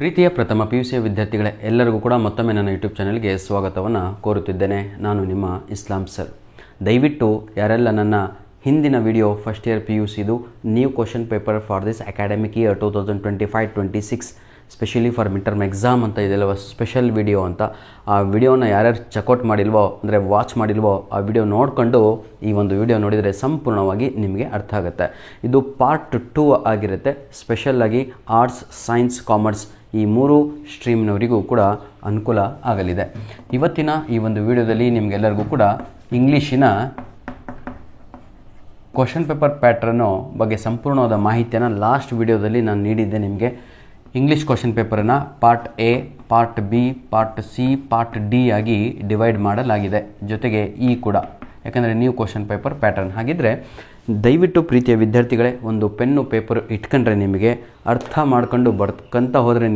ಪ್ರೀತಿಯ ಪ್ರಥಮ PUC ವಿದ್ಯಾರ್ಥಿಗಳೇ ಎಲ್ಲರಿಗೂ ಕೂಡ ಮತ್ತೊಮ್ಮೆ ನನ್ನ ಯೂಟ್ಯೂಬ್ ಚಾನೆಲ್ಗೆ ಸ್ವಾಗತವನ್ನು ಕೋರುತ್ತಿದ್ದೇನೆ. ನಾನು ನಿಮ್ಮ ಇಸ್ಲಾಂ ಸರ್. ದಯವಿಟ್ಟು ಯಾರೆಲ್ಲ ನನ್ನ ಹಿಂದಿನ ವಿಡಿಯೋ ಫಸ್ಟ್ ಇಯರ್ PUCದು new question paper for this academic year 2025-26 specially for mid term exam ಅಂತ ಇದೆಯಲ್ಲ ಸ್ಪೆಷಲ್ ವಿಡಿಯೋ ಅಂತ, ಆ ವಿಡಿಯೋನ ಯಾರ್ಯಾರು ಚೆಕ್ಔಟ್ ಮಾಡಿಲ್ವೋ ಅಂದರೆ ವಾಚ್ ಮಾಡಿಲ್ವೋ ಆ ವಿಡಿಯೋ ನೋಡಿಕೊಂಡು ಈ ಒಂದು ವಿಡಿಯೋ ನೋಡಿದರೆ ಸಂಪೂರ್ಣವಾಗಿ ನಿಮಗೆ ಅರ್ಥ ಆಗುತ್ತೆ. ಇದು ಪಾರ್ಟ್ 2 ಆಗಿರುತ್ತೆ. ಸ್ಪೆಷಲ್ಲಾಗಿ ಆರ್ಟ್ಸ್, ಸೈನ್ಸ್, ಕಾಮರ್ಸ್ ಈ ಮೂರು ಸ್ಟ್ರೀಮ್ನವರಿಗೂ ಕೂಡ ಅನುಕೂಲ ಆಗಲಿದೆ. ಇವತ್ತಿನ ಈ ಒಂದು ವಿಡಿಯೋದಲ್ಲಿ ನಿಮಗೆಲ್ಲರಿಗೂ ಕೂಡ ಇಂಗ್ಲೀಷಿನ ಕ್ವಶನ್ ಪೇಪರ್ ಪ್ಯಾಟ್ರನ್ನು ಬಗ್ಗೆ ಸಂಪೂರ್ಣವಾದ ಮಾಹಿತಿಯನ್ನು ಲಾಸ್ಟ್ ವಿಡಿಯೋದಲ್ಲಿ ನಾನು ನೀಡಿದ್ದೆ. ನಿಮಗೆ ಇಂಗ್ಲೀಷ್ ಕ್ವಶನ್ ಪೇಪರನ್ನು part A, part B, part C, part D ಆಗಿ ಡಿವೈಡ್ ಮಾಡಲಾಗಿದೆ. ಜೊತೆಗೆ ಕೂಡ, ಯಾಕಂದರೆ ನ್ಯೂ ಕ್ವಶನ್ ಪೇಪರ್ ಪ್ಯಾಟರ್ನ್. ಹಾಗಿದ್ದರೆ ದಯವಿಟ್ಟು ಪ್ರೀತಿಯ ವಿದ್ಯಾರ್ಥಿಗಳೇ ಒಂದು ಪೆನ್ನು ಪೇಪರ್ ಇಟ್ಕೊಂಡ್ರೆ ನಿಮಗೆ ಅರ್ಥ ಮಾಡ್ಕೊಂಡು ಬರ್ಕಂತ ಹೋದರೆ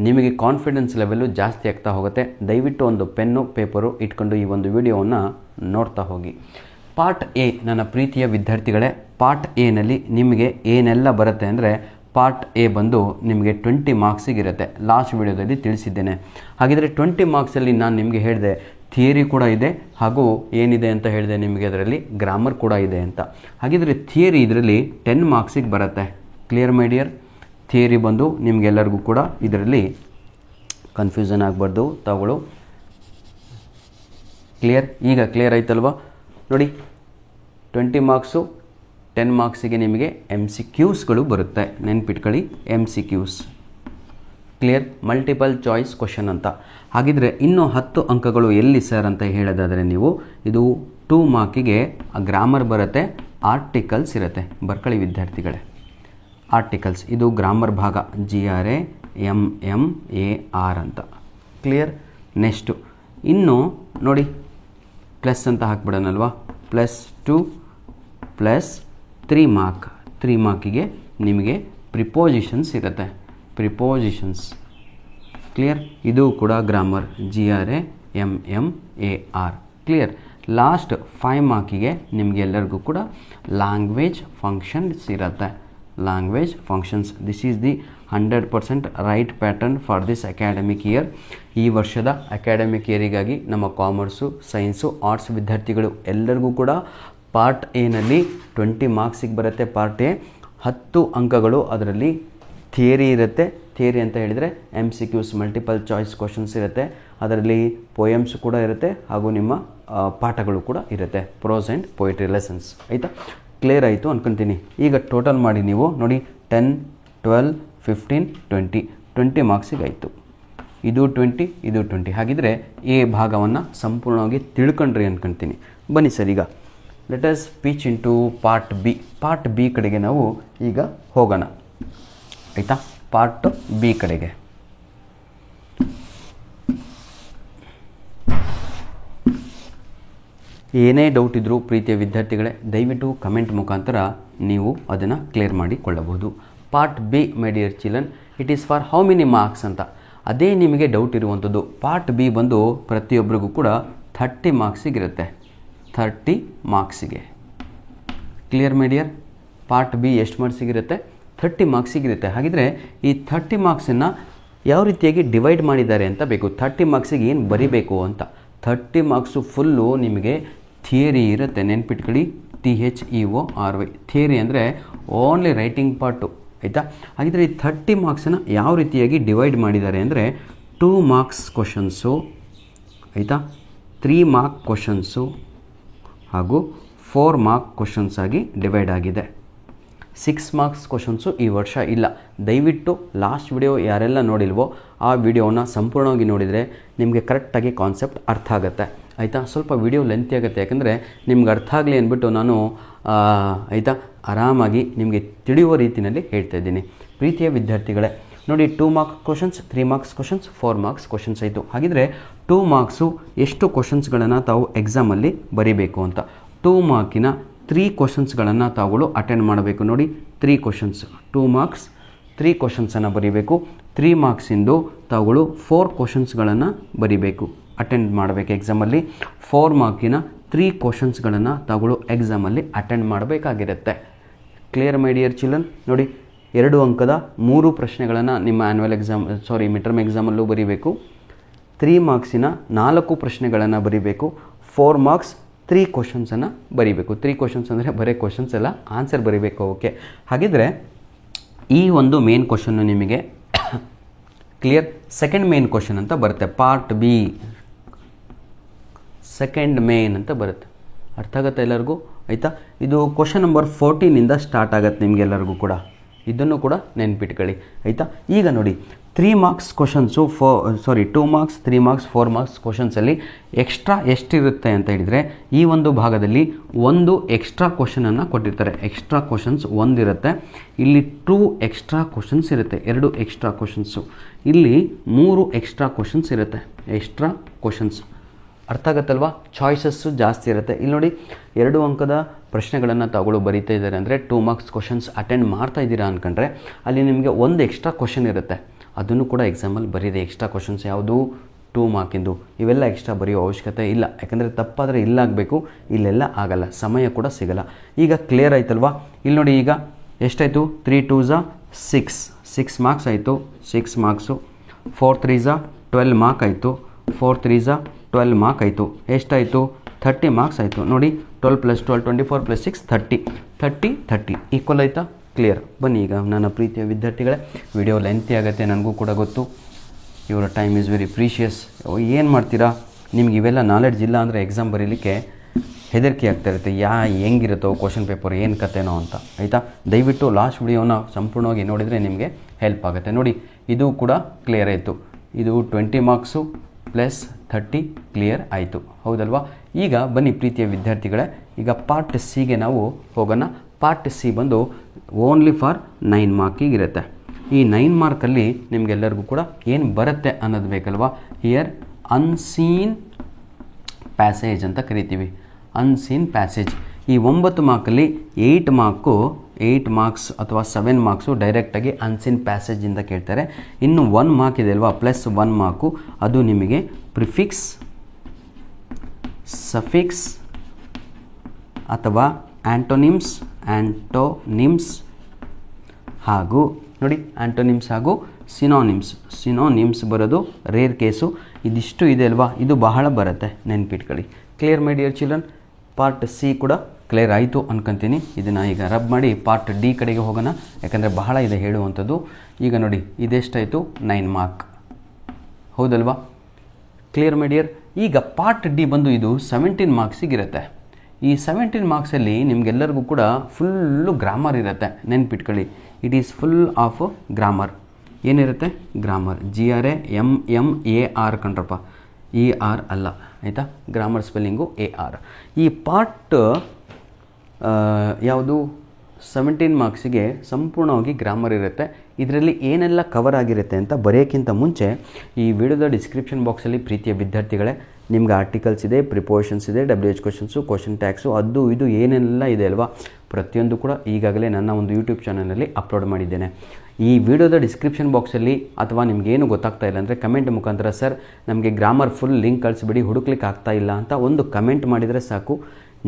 ನಿಮಗೆ ಕಾನ್ಫಿಡೆನ್ಸ್ ಲೆವೆಲ್ಲು ಜಾಸ್ತಿ ಆಗ್ತಾ ಹೋಗುತ್ತೆ. ದಯವಿಟ್ಟು ಒಂದು ಪೆನ್ನು ಪೇಪರು ಇಟ್ಕೊಂಡು ಈ ಒಂದು ವಿಡಿಯೋವನ್ನು ನೋಡ್ತಾ ಹೋಗಿ. ಪಾರ್ಟ್ ಎ ನನ್ನ ಪ್ರೀತಿಯ ವಿದ್ಯಾರ್ಥಿಗಳೇ, ಪಾರ್ಟ್ ಎನಲ್ಲಿ ನಿಮಗೆ ಏನೆಲ್ಲ ಬರುತ್ತೆ ಅಂದರೆ ಪಾರ್ಟ್ ಎ ಬಂದು ನಿಮಗೆ 20 ಮಾರ್ಕ್ಸಿಗಿರುತ್ತೆ. ಲಾಸ್ಟ್ ವಿಡಿಯೋದಲ್ಲಿ ತಿಳಿಸಿದ್ದೇನೆ. ಹಾಗಿದ್ರೆ 20 ಮಾರ್ಕ್ಸಲ್ಲಿ ನಾನು ನಿಮಗೆ ಹೇಳಿದೆ ಥಿಯರಿ ಕೂಡ ಇದೆ, ಹಾಗೂ ಏನಿದೆ ಅಂತ ಹೇಳಿದೆ ನಿಮಗೆ ಅದರಲ್ಲಿ ಗ್ರಾಮರ್ ಕೂಡ ಇದೆ ಅಂತ. ಹಾಗಿದ್ರೆ ಥಿಯರಿ ಇದರಲ್ಲಿ 10 ಮಾರ್ಕ್ಸಿಗೆ ಬರುತ್ತೆ. Clear my dear? ಥಿಯರಿ ಬಂದು ನಿಮಗೆಲ್ಲರಿಗೂ ಕೂಡ ಇದರಲ್ಲಿ ಕನ್ಫ್ಯೂಷನ್ ಆಗಬಾರ್ದು ತಗೊಳ್ಳು. ಕ್ಲಿಯರ್? ಈಗ ಕ್ಲಿಯರ್ ಆಯ್ತಲ್ವಾ? ನೋಡಿ, 20 ಮಾರ್ಕ್ಸು 10 ಮಾರ್ಕ್ಸಿಗೆ ನಿಮಗೆ MCQಸ್ಗಳು ಬರುತ್ತೆ. ನೆನ್ಪಿಟ್ಕೊಳ್ಳಿ, MCQs. Clear? Multiple choice question ಅಂತ. ಹಾಗಿದ್ರೆ ಇನ್ನೂ 10 ಅಂಕಗಳು ಎಲ್ಲಿ ಸರ್ ಅಂತ ಹೇಳೋದಾದರೆ ಇದು 2 ಮಾರ್ಕಿಗೆ ಗ್ರಾಮರ್ ಬರುತ್ತೆ, ಆರ್ಟಿಕಲ್ಸ್ ಇರುತ್ತೆ. ಬರ್ಕೊಳ್ಳಿ ವಿದ್ಯಾರ್ಥಿಗಳೇ, ಆರ್ಟಿಕಲ್ಸ್ ಇದು ಗ್ರಾಮರ್ ಭಾಗ, GRAMMAR ಅಂತ. ಕ್ಲಿಯರ್? ನೆಕ್ಸ್ಟು ಇನ್ನು ನೋಡಿ, ಪ್ಲಸ್ ಅಂತ ಹಾಕ್ಬಿಡೋಣಲ್ವಾ, +2 +3 ಮಾರ್ಕ್. 3 ಮಾರ್ಕಿಗೆ ನಿಮಗೆ ಪ್ರಿಪೋಸಿಷನ್ಸ್ ಇರುತ್ತೆ, ಪ್ರಿಪೋಸಿಷನ್ಸ್. ಕ್ಲಿಯರ್? ಇದು ಕೂಡ ಗ್ರಾಮರ್, GRAMMAR. ಕ್ಲಿಯರ್? ಲಾಸ್ಟ್ 5 ಮಾರ್ಕಿಗೆ ನಿಮಗೆಲ್ಲರಿಗೂ ಕೂಡ ಲ್ಯಾಂಗ್ವೇಜ್ ಫಂಕ್ಷನ್ಸ್ ಇರುತ್ತೆ. Language functions. This is the 100% right pattern for this academic year. ಈ ವರ್ಷದ ಅಕಾಡೆಮಿಕ್ ಇಯರಿಗಾಗಿ ನಮ್ಮ ಕಾಮರ್ಸು, ಸೈನ್ಸು, ಆರ್ಟ್ಸ್ ವಿದ್ಯಾರ್ಥಿಗಳು ಎಲ್ಲರಿಗೂ ಕೂಡ ಪಾರ್ಟ್ ಎನಲ್ಲಿ 20 ಮಾರ್ಕ್ಸಿಗೆ ಬರುತ್ತೆ. ಪಾರ್ಟ್ ಎ 10 ಅಂಕಗಳು, ಅದರಲ್ಲಿ ಥಿಯರಿ ಇರುತ್ತೆ. ಥಿಯರಿ ಅಂತ ಹೇಳಿದರೆ MCQs ಮಲ್ಟಿಪಲ್ ಚಾಯ್ಸ್ ಕ್ವಶನ್ಸ್ ಇರುತ್ತೆ. ಅದರಲ್ಲಿ ಪೋಯಮ್ಸ್ ಕೂಡ ಇರುತ್ತೆ, ಹಾಗೂ ನಿಮ್ಮ ಪಾಠಗಳು ಕೂಡ ಇರುತ್ತೆ, ಪ್ರೋಸ್ ಆ್ಯಂಡ್ ಪೊಯಿಟ್ರಿ ಲೆಸನ್ಸ್. ಆಯಿತಾ? ಕ್ಲಿಯರ್ ಆಯಿತು ಅನ್ಕೊತೀನಿ. ಈಗ ಟೋಟಲ್ ಮಾಡಿ ನೀವು ನೋಡಿ, 10, 12, 15, 20 ಮಾರ್ಕ್ಸಿಗೆ ಆಯಿತು. ಇದು 20, ಇದು 20. ಹಾಗಿದ್ರೆ ಎ ಭಾಗವನ್ನು ಸಂಪೂರ್ಣವಾಗಿ ತಿಳ್ಕೊಂಡ್ರಿ ಅನ್ಕೊತೀನಿ. ಬನ್ನಿ ಸರ್, ಈಗ let us pitch into part B. Part B ಕಡೆಗೆ ನಾವು ಈಗ ಹೋಗೋಣ. ಆಯಿತಾ? ಪಾರ್ಟ್ ಬಿ ಕಡೆಗೆ ಏನೇ ಡೌಟ್ ಇದ್ದರೂ ಪ್ರೀತಿಯ ವಿದ್ಯಾರ್ಥಿಗಳೇ ದಯವಿಟ್ಟು ಕಮೆಂಟ್ ಮುಖಾಂತರ ನೀವು ಅದನ್ನು ಕ್ಲಿಯರ್ ಮಾಡಿಕೊಳ್ಳಬಹುದು. Part be my dear children, it is for how many marks ಅಂತ ಅದೇ ನಿಮಗೆ ಡೌಟ್ ಇರುವಂಥದ್ದು. ಪಾರ್ಟ್ ಬಿ ಬಂದು ಪ್ರತಿಯೊಬ್ಬರಿಗೂ ಕೂಡ 30 ಮಾರ್ಕ್ಸಿಗಿರುತ್ತೆ. 30 ಮಾರ್ಕ್ಸಿಗೆ. Clear my dear? Part B ಎಷ್ಟು ಮಾರ್ಕ್ಸಿಗಿರುತ್ತೆ? 30 ಮಾರ್ಕ್ಸಿಗಿರುತ್ತೆ. ಹಾಗಿದ್ರೆ ಈ 30 ಮಾರ್ಕ್ಸನ್ನು ಯಾವ ರೀತಿಯಾಗಿ ಡಿವೈಡ್ ಮಾಡಿದ್ದಾರೆ ಅಂತ ಬೇಕು. 30 ಮಾರ್ಕ್ಸಿಗೆ ಏನು ಬರಿಬೇಕು ಅಂತ. 30 ಮಾರ್ಕ್ಸು ಫುಲ್ಲು ನಿಮಗೆ ಥಿಯರಿ ಇರುತ್ತೆ. ನೆನ್ಪಿಟ್ಕೊಳ್ಳಿ, THEORY. ಥಿಯರಿ ಅಂದರೆ ಓನ್ಲಿ ರೈಟಿಂಗ್ ಪಾರ್ಟು. ಆಯಿತಾ? ಹಾಗಿದ್ರೆ ಈ 30 ಮಾರ್ಕ್ಸನ್ನು ಯಾವ ರೀತಿಯಾಗಿ ಡಿವೈಡ್ ಮಾಡಿದ್ದಾರೆ ಅಂದರೆ 2 ಮಾರ್ಕ್ಸ್ ಕ್ವಶನ್ಸು, ಆಯಿತಾ, 3 ಮಾರ್ಕ್ ಕ್ವಶನ್ಸು ಹಾಗೂ 4 ಮಾರ್ಕ್ ಕ್ವಶನ್ಸ್ ಆಗಿ ಡಿವೈಡ್ ಆಗಿದೆ. 6 ಮಾರ್ಕ್ಸ್ ಕ್ವಶನ್ಸು ಈ ವರ್ಷ ಇಲ್ಲ. ದಯವಿಟ್ಟು ಲಾಸ್ಟ್ ವಿಡಿಯೋ ಯಾರೆಲ್ಲ ನೋಡಿಲ್ವೋ ಆ ವಿಡಿಯೋನ ಸಂಪೂರ್ಣವಾಗಿ ನೋಡಿದರೆ ನಿಮಗೆ ಕರೆಕ್ಟಾಗಿ ಕಾನ್ಸೆಪ್ಟ್ ಅರ್ಥ ಆಗುತ್ತೆ. ಆಯಿತಾ? ಸ್ವಲ್ಪ ವಿಡಿಯೋ ಲೆಂತಿ ಆಗುತ್ತೆ, ಯಾಕಂದರೆ ನಿಮ್ಗೆ ಅರ್ಥ ಆಗಲಿ ಅಂದ್ಬಿಟ್ಟು ನಾನು ಆಯಿತಾ ಆರಾಮಾಗಿ ನಿಮಗೆ ತಿಳಿಯುವ ರೀತಿಯಲ್ಲಿ ಹೇಳ್ತಾ ಇದ್ದೀನಿ. ಪ್ರೀತಿಯ ವಿದ್ಯಾರ್ಥಿಗಳೇ ನೋಡಿ, 2 mark questions, 3 marks questions, 4 marks questions ಆಯಿತು. ಹಾಗಿದ್ರೆ 2 ಮಾರ್ಕ್ಸು ಎಷ್ಟು ಕ್ವಶನ್ಸ್ಗಳನ್ನು ತಾವು ಎಕ್ಸಾಮಲ್ಲಿ ಬರೀಬೇಕು ಅಂತ. 2 ಮಾರ್ಕಿನ 3 ಕ್ವಶನ್ಸ್ಗಳನ್ನು ತಾವುಗಳು ಅಟೆಂಡ್ ಮಾಡಬೇಕು. ನೋಡಿ, 3 ಕ್ವಶನ್ಸ್, 2 ಮಾರ್ಕ್ಸ್ 3 ಕ್ವಶನ್ಸನ್ನು ಬರೀಬೇಕು. 3 ಮಾರ್ಕ್ಸಿಂದು ತಾವುಗಳು 4 ಕ್ವಶನ್ಸ್ಗಳನ್ನು ಬರೀಬೇಕು, ಅಟೆಂಡ್ ಮಾಡಬೇಕು ಎಕ್ಸಾಮಲ್ಲಿ. 4 ಮಾರ್ಕಿನ 3 ಕ್ವಶನ್ಸ್ಗಳನ್ನು ತಾವುಗಳು ಎಕ್ಸಾಮಲ್ಲಿ ಅಟೆಂಡ್ ಮಾಡಬೇಕಾಗಿರುತ್ತೆ. Clear my dear children? ನೋಡಿ, 2 ಅಂಕದ 3 ಪ್ರಶ್ನೆಗಳನ್ನು ನಿಮ್ಮ ಆ್ಯನ್ಯುವಲ್ ಎಕ್ಸಾಮ್ ಮಿಡ್ ಟರ್ಮ್ ಎಕ್ಸಾಮಲ್ಲೂ ಬರೀಬೇಕು. 3 ಮಾರ್ಕ್ಸಿನ 4 ಪ್ರಶ್ನೆಗಳನ್ನು ಬರೀಬೇಕು. 4 ಮಾರ್ಕ್ಸ್ 3 ಕ್ವಶನ್ಸನ್ನು ಬರೀಬೇಕು. 3 ಕ್ವಶನ್ಸ್ ಅಂದರೆ ಬರೀ ಕ್ವಶನ್ಸ್ ಎಲ್ಲ ಆನ್ಸರ್ ಬರೀಬೇಕು. ಓಕೆ, ಹಾಗಿದ್ರೆ ಈ ಒಂದು ಮೇನ್ ಕ್ವಶನ್ನು ನಿಮಗೆ ಕ್ಲಿಯರ್. ಸೆಕೆಂಡ್ ಮೇನ್ ಕ್ವಶನ್ ಅಂತ ಬರುತ್ತೆ, ಪಾರ್ಟ್ ಬಿ ಸೆಕೆಂಡ್ ಮೇನ್ ಅಂತ ಬರುತ್ತೆ. ಅರ್ಥ ಆಗುತ್ತೆ ಎಲ್ಲರಿಗೂ? ಆಯಿತಾ? ಇದು ಕ್ವಶನ್ ನಂಬರ್ 14ಇಂದ ಸ್ಟಾರ್ಟ್ ಆಗುತ್ತೆ ನಿಮಗೆಲ್ಲರಿಗೂ ಕೂಡ. ಇದನ್ನು ಕೂಡ ನೆನ್ಪಿಟ್ಕೊಳ್ಳಿ. ಆಯಿತಾ? ಈಗ ನೋಡಿ, 3 marks questions 2 marks 3 marks 4 marks ಕ್ವಶನ್ಸಲ್ಲಿ ಎಕ್ಸ್ಟ್ರಾ ಎಷ್ಟಿರುತ್ತೆ ಅಂತ ಹೇಳಿದರೆ, ಈ ಒಂದು ಭಾಗದಲ್ಲಿ ಒಂದು ಎಕ್ಸ್ಟ್ರಾ ಕ್ವಶನನ್ನು ಕೊಟ್ಟಿರ್ತಾರೆ. ಎಕ್ಸ್ಟ್ರಾ ಕ್ವಶನ್ಸ್ ಒಂದಿರುತ್ತೆ. ಇಲ್ಲಿ 2 ಎಕ್ಸ್ಟ್ರಾ ಕ್ವಶನ್ಸ್ ಇರುತ್ತೆ, 2 ಎಕ್ಸ್ಟ್ರಾ ಕ್ವಶನ್ಸು. ಇಲ್ಲಿ 3 ಎಕ್ಸ್ಟ್ರಾ ಕ್ವಶನ್ಸ್ ಇರುತ್ತೆ. ಎಕ್ಸ್ಟ್ರಾ ಕ್ವಶನ್ಸ್ ಅರ್ಥ ಆಗುತ್ತಲ್ವಾ? ಚಾಯ್ಸಸ್ಸು ಜಾಸ್ತಿ ಇರುತ್ತೆ. ಇಲ್ಲಿ ನೋಡಿ, 2 ಅಂಕದ ಪ್ರಶ್ನೆಗಳನ್ನು ತಗೊಳ್ಳೋ ಬರೀತಾ ಇದ್ದಾರೆ ಅಂದರೆ 2 ಮಾರ್ಕ್ಸ್ ಕ್ವಶನ್ಸ್ ಅಟೆಂಡ್ ಮಾಡ್ತಾ ಇದ್ದೀರಾ ಅಂದ್ಕೊಂಡ್ರೆ ಅಲ್ಲಿ ನಿಮಗೆ ಒಂದು ಎಕ್ಸ್ಟ್ರಾ ಕ್ವಶನ್ ಇರುತ್ತೆ. ಅದನ್ನು ಕೂಡ ಎಕ್ಸಾಮಲ್ಲಿ ಬರೀದೆ. ಎಕ್ಸ್ಟ್ರಾ ಕ್ವಶನ್ಸ್ ಯಾವುದು? 2 ಮಾರ್ಕಿಂದು. ಇವೆಲ್ಲ ಎಕ್ಸ್ಟ್ರಾ ಬರೆಯೋ ಅವಶ್ಯಕತೆ ಇಲ್ಲ, ಯಾಕಂದರೆ ತಪ್ಪಾದರೆ ಇಲ್ಲಾಗಬೇಕು, ಇಲ್ಲೆಲ್ಲ ಆಗಲ್ಲ, ಸಮಯ ಕೂಡ ಸಿಗಲ್ಲ. ಈಗ ಕ್ಲಿಯರ್ ಆಯ್ತಲ್ವಾ? ಇಲ್ಲಿ ನೋಡಿ, ಈಗ ಎಷ್ಟಾಯಿತು? 3 2s 6 ಮಾರ್ಕ್ಸ್ ಆಯಿತು. 6 ಮಾರ್ಕ್ಸು. 4 3s 12 ಮಾರ್ಕ್ ಆಯಿತು. 4 3s 12 ಮಾರ್ಕ್ ಆಯಿತು. ಎಷ್ಟಾಯಿತು? 30 ಮಾರ್ಕ್ಸ್ ಆಯಿತು. ನೋಡಿ, 12 + 12 24 + 6 30 ಈಕ್ವಲ್ ಆಯಿತಾ? ಕ್ಲಿಯರ್. ಬನ್ನಿ ಈಗ ನನ್ನ ಪ್ರೀತಿಯ ವಿದ್ಯಾರ್ಥಿಗಳೇ, ವಿಡಿಯೋ ಲೆಂತಿ ಆಗುತ್ತೆ, ನನಗೂ ಕೂಡ ಗೊತ್ತು. ಇವರ ಟೈಮ್ ಈಸ್ ವೆರಿ ಪ್ರೀಷಿಯಸ್. ಏನು ಮಾಡ್ತೀರಾ? ನಿಮ್ಗೆ ಇವೆಲ್ಲ ನಾಲೆಡ್ಜ್ ಇಲ್ಲ ಅಂದರೆ ಎಕ್ಸಾಮ್ ಬರೀಲಿಕ್ಕೆ ಹೆದರಿಕೆ ಆಗ್ತಾ ಇರುತ್ತೆ. ಹೆಂಗಿರುತ್ತೋ ಕ್ವಶನ್ ಪೇಪರ್, ಏನು ಕತೆನೋ ಅಂತ. ಆಯಿತಾ? ದಯವಿಟ್ಟು ಲಾಸ್ಟ್ ವಿಡಿಯೋನ ಸಂಪೂರ್ಣವಾಗಿ ನೋಡಿದರೆ ನಿಮಗೆ ಹೆಲ್ಪ್ ಆಗುತ್ತೆ. ನೋಡಿ, ಇದು ಕೂಡ ಕ್ಲಿಯರ್ ಆಯಿತು. ಇದು 20 ಮಾರ್ಕ್ಸು + 30 ಕ್ಲಿಯರ್ ಆಯಿತು, ಹೌದಲ್ವಾ? ಈಗ ಬನ್ನಿ ಪ್ರೀತಿಯ ವಿದ್ಯಾರ್ಥಿಗಳೇ, ಈಗ ಪಾರ್ಟ್ ಸಿಗೆ ನಾವು ಹೋಗೋಣ. ಪಾರ್ಟ್ ಸಿ ಬಂದು ಓನ್ಲಿ ಫಾರ್ 9 ಮಾರ್ಕಿಗಿರುತ್ತೆ. ಈ 9 ಮಾರ್ಕಲ್ಲಿ ನಿಮಗೆಲ್ಲರಿಗೂ ಕೂಡ ಏನು ಬರುತ್ತೆ ಅನ್ನೋದು ಬೇಕಲ್ವಾ? ಹಿಯರ್ ಅನ್ಸೀನ್ ಪ್ಯಾಸೇಜ್ ಅಂತ ಕರಿತೀವಿ. Unseen passage. ಈ 9 ಮಾರ್ಕಲ್ಲಿ 8 ಮಾರ್ಕ್ಸ್ ಅಥವಾ 7 ಮಾರ್ಕ್ಸು ಡೈರೆಕ್ಟಾಗಿ ಅನ್ಸೀನ್ ಪ್ಯಾಸೇಜಿಂದ ಕೇಳ್ತಾರೆ. ಇನ್ನು 1 ಮಾರ್ಕ್ ಇದೆ ಅಲ್ವಾ, +1 ಮಾರ್ಕು, ಅದು ನಿಮಗೆ ಪ್ರಿಫಿಕ್ಸ್, ಸಫಿಕ್ಸ್ ಅಥವಾ ಆ್ಯಂಟೋನಿಮ್ಸ್ ಹಾಗೂ ನೋಡಿ, ಆ್ಯಂಟೋನಿಮ್ಸ್ ಹಾಗೂ ಸಿನೋನಿಮ್ಸ್ ಬರೋದು ರೇರ್ ಕೇಸು. ಇದಿಷ್ಟು ಇದೆ ಅಲ್ವಾ, ಇದು ಬಹಳ ಬರುತ್ತೆ, ನೆನ್ಪಿಟ್ಕೊಳ್ಳಿ. Clear my dear children? Part C ಕೂಡ ಕ್ಲಿಯರ್ ಆಯಿತು ಅನ್ಕೊತೀನಿ. ಇದನ್ನು ಈಗ ರಬ್ ಮಾಡಿ ಪಾರ್ಟ್ ಡಿ ಕಡೆಗೆ ಹೋಗೋಣ, ಯಾಕಂದರೆ ಬಹಳ ಇದೆ ಹೇಳುವಂಥದ್ದು. ಈಗ ನೋಡಿ, ಇದೆಷ್ಟಾಯಿತು? 9 ಮಾರ್ಕ್, ಹೌದಲ್ವಾ? Clear my dear? ಈಗ ಪಾರ್ಟ್ ಡಿ ಬಂದು ಇದು 17 ಮಾರ್ಕ್ಸಿಗಿರುತ್ತೆ. ಈ 17 ಮಾರ್ಕ್ಸಲ್ಲಿ ನಿಮಗೆಲ್ಲರಿಗೂ ಕೂಡ ಫುಲ್ಲು ಗ್ರಾಮರ್ ಇರುತ್ತೆ, ನೆನ್ಪಿಟ್ಕೊಳ್ಳಿ. It is full of grammar. ಏನಿರುತ್ತೆ? ಗ್ರಾಮರ್. GRAMMAR ಕಂಡ್ರಪ್ಪ, ER ಅಲ್ಲ, ಆಯಿತಾ? Grammar spelling AR. ಈ ಪಾರ್ಟ್ ಯಾವುದು 17 ಮಾರ್ಕ್ಸಿಗೆ ಸಂಪೂರ್ಣವಾಗಿ ಗ್ರಾಮರ್ ಇರುತ್ತೆ. ಇದರಲ್ಲಿ ಏನೆಲ್ಲ ಕವರ್ ಆಗಿರುತ್ತೆ ಅಂತ ಬರೆಯೋಕ್ಕಿಂತ ಮುಂಚೆ ಈ ವಿಡಿಯೋದ ಡಿಸ್ಕ್ರಿಪ್ಷನ್ ಬಾಕ್ಸಲ್ಲಿ ಪ್ರೀತಿಯ ವಿದ್ಯಾರ್ಥಿಗಳೇ ನಿಮ್ಗೆ ಆರ್ಟಿಕಲ್ಸ್ ಇದೆ, ಪ್ರಿಪೋಷನ್ಸ್ ಇದೆ, WH ಕ್ವಶನ್ಸು, ಕ್ವಶನ್ ಟ್ಯಾಕ್ಸು, ಅದು ಇದು ಏನೆಲ್ಲ ಇದೆ ಅಲ್ವಾ, ಪ್ರತಿಯೊಂದು ಕೂಡ ಈಗಾಗಲೇ ನನ್ನ ಒಂದು ಯೂಟ್ಯೂಬ್ ಚಾನಲಲ್ಲಿ ಅಪ್ಲೋಡ್ ಮಾಡಿದ್ದೇನೆ. ಈ ವಿಡಿಯೋದ ಡಿಸ್ಕ್ರಿಪ್ಷನ್ ಬಾಕ್ಸಲ್ಲಿ ಅಥವಾ ನಿಮಗೇನು ಗೊತ್ತಾಗ್ತಾ ಇಲ್ಲ ಅಂದರೆ ಕಮೆಂಟ್ ಮುಖಾಂತರ ಸರ್ ನಮಗೆ ಗ್ರಾಮರ್ ಫುಲ್ ಲಿಂಕ್ ಕಳಿಸ್ಬಿಡಿ, ಹುಡುಕ್ಲಿಕ್ಕೆ ಆಗ್ತಾ ಇಲ್ಲ ಅಂತ ಒಂದು ಕಮೆಂಟ್ ಮಾಡಿದರೆ ಸಾಕು,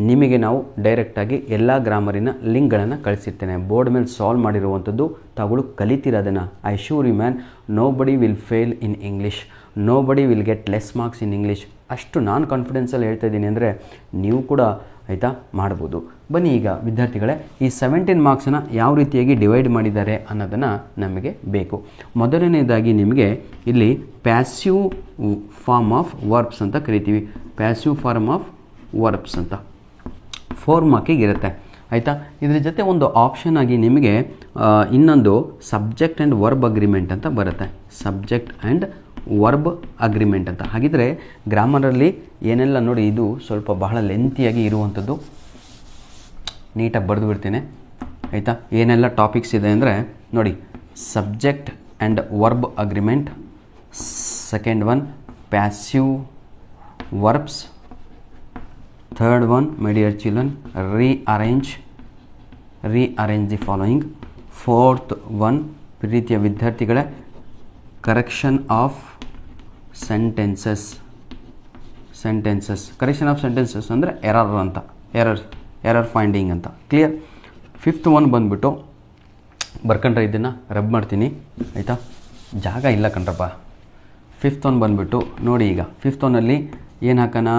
ನಿಮಗೆ ನಾವು ಡೈರೆಕ್ಟಾಗಿ ಎಲ್ಲ ಗ್ರಾಮರಿನ ಲಿಂಕ್ಗಳನ್ನು ಕಳಿಸಿರ್ತೇನೆ. ಬೋರ್ಡ್ ಮೇಲೆ ಸಾಲ್ವ್ ಮಾಡಿರುವಂಥದ್ದು ತಾಗಳು ಕಲಿತಿರೋದನ್ನು. I sure you man, nobody will fail in English, nobody will get less marks in English. ಅಷ್ಟು ನಾನು ಕಾನ್ಫಿಡೆನ್ಸಲ್ಲಿ ಹೇಳ್ತಾ ಇದ್ದೀನಿ ಅಂದರೆ ನೀವು ಕೂಡ ಆಯಿತಾ ಮಾಡ್ಬೋದು. ಬನ್ನಿ ಈಗ ವಿದ್ಯಾರ್ಥಿಗಳೇ, ಈ 17 ಮಾರ್ಕ್ಸನ್ನು ಯಾವ ರೀತಿಯಾಗಿ ಡಿವೈಡ್ ಮಾಡಿದ್ದಾರೆ ಅನ್ನೋದನ್ನು ನಮಗೆ ಬೇಕು. ಮೊದಲನೇದಾಗಿ ನಿಮಗೆ ಇಲ್ಲಿ ಪ್ಯಾಸಿವ್ ಫಾರ್ಮ್ ಆಫ್ ವರ್ಬ್ಸ್ ಅಂತ ಕರಿತೀವಿ. ಪ್ಯಾಸಿವ್ ಫಾರ್ಮ್ ಆಫ್ ವರ್ಬ್ಸ್ ಅಂತ 4 ಮಾರ್ಕಿಗೆ ಇರುತ್ತೆ, ಆಯಿತಾ? ಇದ್ರ ಜೊತೆ ಒಂದು ಆಪ್ಷನ್ ಆಗಿ ನಿಮಗೆ ಇನ್ನೊಂದು ಸಬ್ಜೆಕ್ಟ್ ಆ್ಯಂಡ್ ವರ್ಬ್ ಅಗ್ರಿಮೆಂಟ್ ಅಂತ ಬರುತ್ತೆ. ಸಬ್ಜೆಕ್ಟ್ ಆ್ಯಂಡ್ ವರ್ಬ್ ಅಗ್ರಿಮೆಂಟ್ ಅಂತ. ಹಾಗಿದ್ರೆ ಗ್ರಾಮರಲ್ಲಿ ಏನೆಲ್ಲ ನೋಡಿ, ಇದು ಸ್ವಲ್ಪ ಬಹಳ ಲೆಂತಿಯಾಗಿ ಇರುವಂಥದ್ದು, ನೀಟಾಗಿ ಬರೆದು ಬಿಡ್ತೀನಿ, ಆಯಿತಾ? ಏನೆಲ್ಲ ಟಾಪಿಕ್ಸ್ ಇದೆ ಅಂದರೆ ನೋಡಿ, subject and verb agreement, second one passive verbs, third one my dear children rearrange the following, fourth one ಪ್ರೀತಿಯ ವಿದ್ಯಾರ್ಥಿಗಳೇ correction of sentences. Correction of sentences ಅಂದರೆ ಎರರ್ ಅಂತ, ಎರರ್ ಫೈಂಡಿಂಗ್ ಅಂತ. ಕ್ಲಿಯರ್? ಫಿಫ್ತ್ ಒನ್ ಬಂದುಬಿಟ್ಟು ಬರ್ಕೊಂಡ್ರೆ ಇದನ್ನು ರಬ್ ಮಾಡ್ತೀನಿ ಆಯಿತಾ. ಜಾಗ ಇಲ್ಲ ಕಣ್ರಪ್ಪ. 5th ಒನ್ ಬಂದುಬಿಟ್ಟು ನೋಡಿ, ಈಗ 5th ಒನ್ನಲ್ಲಿ ಏನು ಹಾಕೋಣ,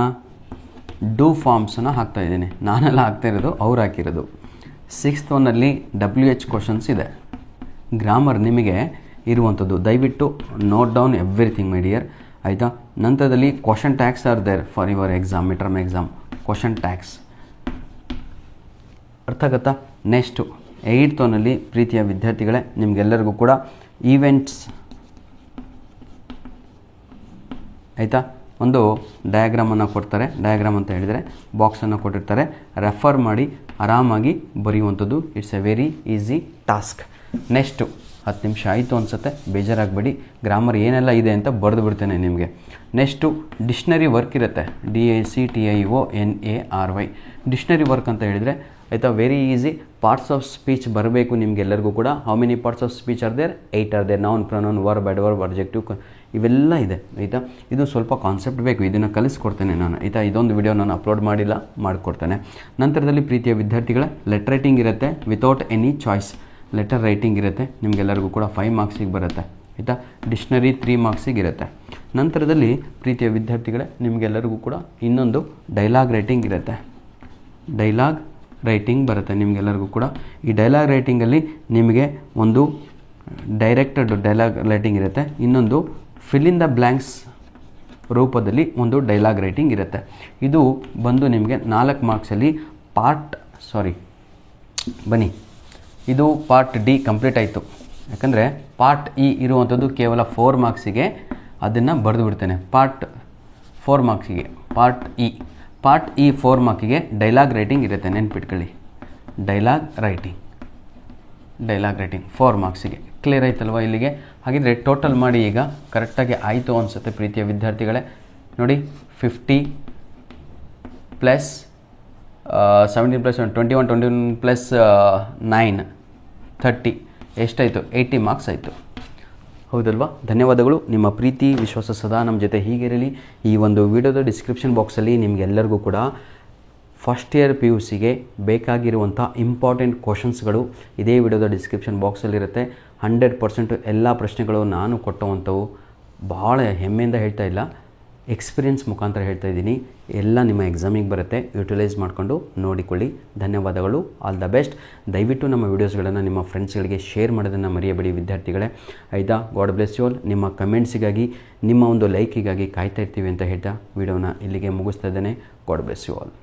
ಡೂ ಫಾರ್ಮ್ಸನ್ನು ಹಾಕ್ತಾಯಿದ್ದೀನಿ. ನಾನೆಲ್ಲ ಹಾಕ್ತಾಯಿರೋದು, ಅವ್ರು ಹಾಕಿರೋದು. 6th ಒನ್ನಲ್ಲಿ WH ಕ್ವಶನ್ಸ್ ಇದೆ. ಗ್ರಾಮರ್ ನಿಮಗೆ ಇರುವಂಥದ್ದು, ದಯವಿಟ್ಟು note down everything my dear ಆಯಿತಾ. ನಂತರದಲ್ಲಿ question tags are there for your exam, mid term exam. Question tags ಅರ್ಥ ಆಗುತ್ತಾ. ನೆಕ್ಸ್ಟು 8th ಒನ್ನಲ್ಲಿ ಪ್ರೀತಿಯ ವಿದ್ಯಾರ್ಥಿಗಳೇ, ನಿಮಗೆಲ್ಲರಿಗೂ ಕೂಡ ಈವೆಂಟ್ಸ್ ಆಯಿತಾ, ಒಂದು ಡಯಾಗ್ರಾಮನ್ನು ಕೊಡ್ತಾರೆ. ಡಯಾಗ್ರಾಮ್ ಅಂತ ಹೇಳಿದರೆ ಬಾಕ್ಸನ್ನು ಕೊಟ್ಟಿರ್ತಾರೆ, ರೆಫರ್ ಮಾಡಿ ಆರಾಮಾಗಿ ಬರೆಯುವಂಥದ್ದು. It's a very easy task. Next 10 ನಿಮಿಷ ಆಯಿತು ಅನಿಸುತ್ತೆ, ಬೇಜಾರಾಗಬೇಡಿ. ಗ್ರಾಮರ್ ಏನೆಲ್ಲ ಇದೆ ಅಂತ ಬರೆದು ಬಿಡ್ತೇನೆ ನಿಮಗೆ. ನೆಕ್ಸ್ಟು ಡಿಕ್ಷನರಿ ವರ್ಕ್ ಇರುತ್ತೆ, DICTIONARY. ಡಿಕ್ಷನರಿ ವರ್ಕ್ ಅಂತ ಹೇಳಿದರೆ ಆಯಿತಾ, very easy. Parts of speech ಬರಬೇಕು ನಿಮಗೆಲ್ಲರಿಗೂ ಕೂಡ. How many parts of speech are there? 8 are there. Noun, pronoun, verb, adverb, adjective, ಇವೆಲ್ಲ ಇದೆ ಆಯಿತಾ. ಇದು ಸ್ವಲ್ಪ ಕಾನ್ಸೆಪ್ಟ್ ಬೇಕು, ಇದನ್ನು ಕಲಿಸ್ಕೊಡ್ತೇನೆ ನಾನು ಆಯಿತಾ. ಇದೊಂದು ವಿಡಿಯೋ ನಾನು ಅಪ್ಲೋಡ್ ಮಾಡಿಲ್ಲ, ಮಾಡಿಕೊಡ್ತೇನೆ. ನಂತರದಲ್ಲಿ ಪ್ರೀತಿಯ ವಿದ್ಯಾರ್ಥಿಗಳ ಲೆಟರ್ ರೈಟಿಂಗ್ ಇರುತ್ತೆ, without any choice letter writing ಇರುತ್ತೆ. ನಿಮಗೆಲ್ಲರಿಗೂ ಕೂಡ 5 ಮಾರ್ಕ್ಸಿಗೆ ಬರುತ್ತೆ ಆಯಿತಾ. ಡಿಕ್ಷನರಿ 3 ಮಾರ್ಕ್ಸಿಗೆ ಇರುತ್ತೆ. ನಂತರದಲ್ಲಿ ಪ್ರೀತಿಯ ವಿದ್ಯಾರ್ಥಿಗಳೇ, ನಿಮಗೆಲ್ಲರಿಗೂ ಕೂಡ ಇನ್ನೊಂದು ಡೈಲಾಗ್ ರೈಟಿಂಗ್ ಇರುತ್ತೆ. ಡೈಲಾಗ್ ರೈಟಿಂಗ್ ಬರುತ್ತೆ ನಿಮಗೆಲ್ಲರಿಗೂ ಕೂಡ. ಈ ಡೈಲಾಗ್ ರೈಟಿಂಗಲ್ಲಿ ನಿಮಗೆ ಒಂದು ಡೈರೆಕ್ಟೆಡ್ ಡೈಲಾಗ್ ರೈಟಿಂಗ್ ಇರುತ್ತೆ, ಇನ್ನೊಂದು ಫಿಲ್ ಇನ್ ದ ಬ್ಲ್ಯಾಂಕ್ಸ್ ರೂಪದಲ್ಲಿ ಒಂದು ಡೈಲಾಗ್ ರೈಟಿಂಗ್ ಇರುತ್ತೆ. ಇದು ಬಂದು ನಿಮಗೆ 4 ಮಾರ್ಕ್ಸಲ್ಲಿ ಬನ್ನಿ, ಇದು ಪಾರ್ಟ್ ಡಿ ಕಂಪ್ಲೀಟ್ ಆಯಿತು. ಯಾಕಂದರೆ ಪಾರ್ಟ್ ಇ ಇರುವಂಥದ್ದು ಕೇವಲ 4 ಮಾರ್ಕ್ಸಿಗೆ, ಅದನ್ನು ಬರೆದು ಬಿಡ್ತೇನೆ. ಪಾರ್ಟ್ 4 ಮಾರ್ಕ್ಸಿಗೆ ಪಾರ್ಟ್ ಇ 4 ಮಾರ್ಕಿಗೆ ಡೈಲಾಗ್ ರೈಟಿಂಗ್ ಇರುತ್ತೆ, ನೆನ್ಪಿಟ್ಕೊಳ್ಳಿ. ಡೈಲಾಗ್ ರೈಟಿಂಗ್ 4 ಮಾರ್ಕ್ಸಿಗೆ. ಕ್ಲಿಯರ್ ಆಯ್ತಲ್ವ ಇಲ್ಲಿಗೆ? ಹಾಗಿದ್ರೆ ಟೋಟಲ್ ಮಾಡಿ ಈಗ ಕರೆಕ್ಟಾಗಿ ಆಯಿತು ಅನಿಸುತ್ತೆ ಪ್ರೀತಿಯ ವಿದ್ಯಾರ್ಥಿಗಳೇ. ನೋಡಿ, 50 ಪ್ಲಸ್ 17 ಪ್ಲಸ್ 21 ಪ್ಲಸ್ 9 30 ಎಷ್ಟಾಯಿತು? 80 ಮಾರ್ಕ್ಸ್ ಆಯಿತು, ಹೌದಲ್ವಾ? ಧನ್ಯವಾದಗಳು. ನಿಮ್ಮ ಪ್ರೀತಿ ವಿಶ್ವಾಸ ಸದಾ ನಮ್ಮ ಜೊತೆ ಹೀಗಿರಲಿ. ಈ ಒಂದು ವಿಡಿಯೋದ ಡಿಸ್ಕ್ರಿಪ್ಷನ್ ಬಾಕ್ಸಲ್ಲಿ ನಿಮಗೆಲ್ಲರಿಗೂ ಕೂಡ ಫಸ್ಟ್ ಇಯರ್ PUCಗೆ ಬೇಕಾಗಿರುವಂಥ ಇಂಪಾರ್ಟೆಂಟ್ ಕ್ವಶನ್ಸ್ಗಳು ಇದೇ ವಿಡಿಯೋದ ಡಿಸ್ಕ್ರಿಪ್ಷನ್ ಬಾಕ್ಸಲ್ಲಿರುತ್ತೆ. 100% ಎಲ್ಲ ಪ್ರಶ್ನೆಗಳು ನಾನು ಕೊಟ್ಟುವಂಥವು. ಭಾಳ ಹೆಮ್ಮೆಯಿಂದ ಹೇಳ್ತಾ ಇಲ್ಲ, ಎಕ್ಸ್ಪೀರಿಯನ್ಸ್ ಮುಖಾಂತರ ಹೇಳ್ತಾ ಇದ್ದೀನಿ. ಎಲ್ಲ ನಿಮ್ಮ ಎಕ್ಸಾಮಿಗೆ ಬರುತ್ತೆ, ಯೂಟಿಲೈಸ್ ಮಾಡಿಕೊಂಡು ನೋಡಿಕೊಳ್ಳಿ. ಧನ್ಯವಾದಗಳು. All the best. ದಯವಿಟ್ಟು ನಮ್ಮ ವೀಡಿಯೋಸ್ಗಳನ್ನು ನಿಮ್ಮ ಫ್ರೆಂಡ್ಸ್ಗಳಿಗೆ ಶೇರ್ ಮಾಡೋದನ್ನು ಮರೆಯಬೇಡಿ ವಿದ್ಯಾರ್ಥಿಗಳೇ ಆಯಿತಾ. God bless you all. ನಿಮ್ಮ ಕಮೆಂಟ್ಸಿಗಾಗಿ, ನಿಮ್ಮ ಒಂದು ಲೈಕಿಗಾಗಿ ಕಾಯ್ತಾ ಇರ್ತೀವಿ ಅಂತ ಹೇಳ್ತಾ ವಿಡಿಯೋನ ಇಲ್ಲಿಗೆ ಮುಗಿಸ್ತಾ ಇದ್ದೇನೆ. God bless you all.